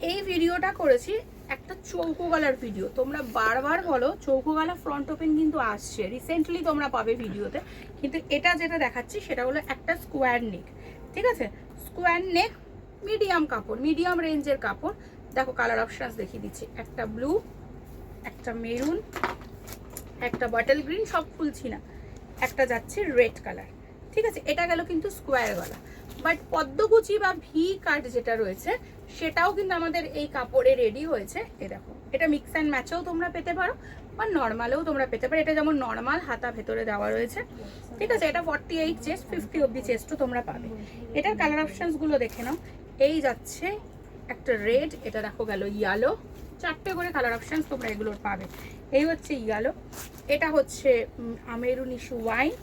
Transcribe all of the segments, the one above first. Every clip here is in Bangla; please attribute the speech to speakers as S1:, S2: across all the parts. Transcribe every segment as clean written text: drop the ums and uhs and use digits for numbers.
S1: এই ভিডিওটা করেছি একটা চৌকো গলার ভিডিও। তোমরা বারবার বলো চৌকো গলা ফ্রন্ট ওপেন কিন্তু আসছে, রিসেন্টলি তোমরা পাবে ভিডিওতে। কিন্তু এটা যেটা দেখাচ্ছি সেটা হলো একটা স্কোয়ার নেক, ঠিক আছে? স্কোয়ার নেক, মিডিয়াম কাপড়, মিডিয়াম রেঞ্জের কাপড়। দেখো কালার অপশানস দেখিয়ে দিচ্ছি, একটা ব্লু, একটা মেরুন, একটা বটল গ্রিন, সব খুলছি না, একটা যাচ্ছে রেড কালার, ঠিক আছে? এটা গেল কিন্তু স্কোয়ার গলা। বাট পদ্মকুচি বা ভি কাট যেটা রয়েছে সেটাও কিন্তু আমাদের এই কাপড়ে রেডি হয়েছে। এ দেখো, এটা মিক্স অ্যান্ড ম্যাচেও তোমরা পেতে পারো বা নর্মালেও তোমরা পেতে পারো। এটা যেমন নর্মাল হাতা ভেতরে দেওয়া রয়েছে, ঠিক আছে? এটা 48 চেস্ট, 50 অব্দি চেস্টও তোমরা পাবে। এটার কালার অপশানসগুলো দেখে নাও। এই যাচ্ছে একটা রেড, এটা দেখো গেল ইয়েলো, চারটে করে কালার অপশানস তোমরা এগুলোর পাবে। এই হচ্ছে ইয়েলো, এটা হচ্ছে আমেরুনিশ ওয়াইন,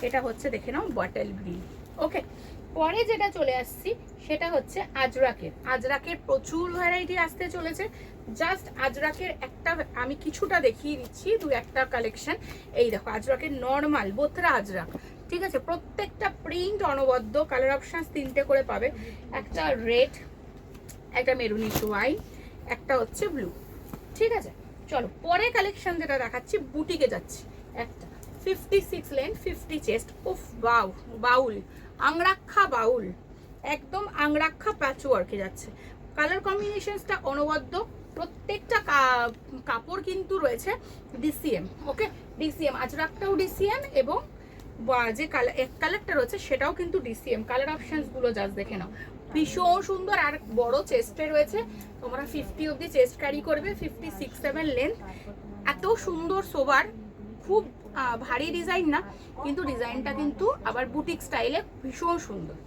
S1: এটা হচ্ছে দেখে নাও বটল গ্রিন। ওকে, পরে যেটা চলে আসছি সেটা হচ্ছে আজরাকের। আজরাকের প্রচুর ভ্যারাইটি আসতে চলেছে। জাস্ট আজরাকের একটা আমি কিছুটা দেখিয়ে দিচ্ছি, দু একটা কালেকশন। এই দেখো আজরাকের নর্মাল বোথরা আজরাক, ঠিক আছে? প্রত্যেকটা প্রিন্ট অনবদ্য, কালার অপশান তিনটে করে পাবে, একটা রেড, একটা মেরুনিশ ওয়াইন, একটা হচ্ছে ব্লু, ঠিক আছে? চলো পরে কালেকশন যেটা দেখাচ্ছি, বুটিকে যাচ্ছি। একটা 56 লেন্থ, 50 চেস্ট, উফ বাউ, বাউল আংরাক্ষা, বাউল একদম আংরাক্ষা প্যাচওয়ার্কে যাচ্ছে। কালার কম্বিনেশনসটা অনবদ্য, প্রত্যেকটা কাপড় কিন্তু রয়েছে ডিসিএম। ওকে, ডিসিএম, আজরাকটাও ডিসিএম এবং যে কালারটা রয়েছে সেটাও কিন্তু ডিসিএম। কালার অপশানসগুলো জাস্ট দেখে নাও, ভীষণ সুন্দর। আর বড় চেস্টে রয়েছে, তোমরা 50 অব্দি চেস্ট ক্যারি করবে, 56-7 লেন্থ। এত সুন্দর সোবার, খুব ভারী ডিজাইন না, কিন্তু ডিজাইনটা কিন্তু আবার বুটিক স্টাইলে ভীষণ সুন্দর।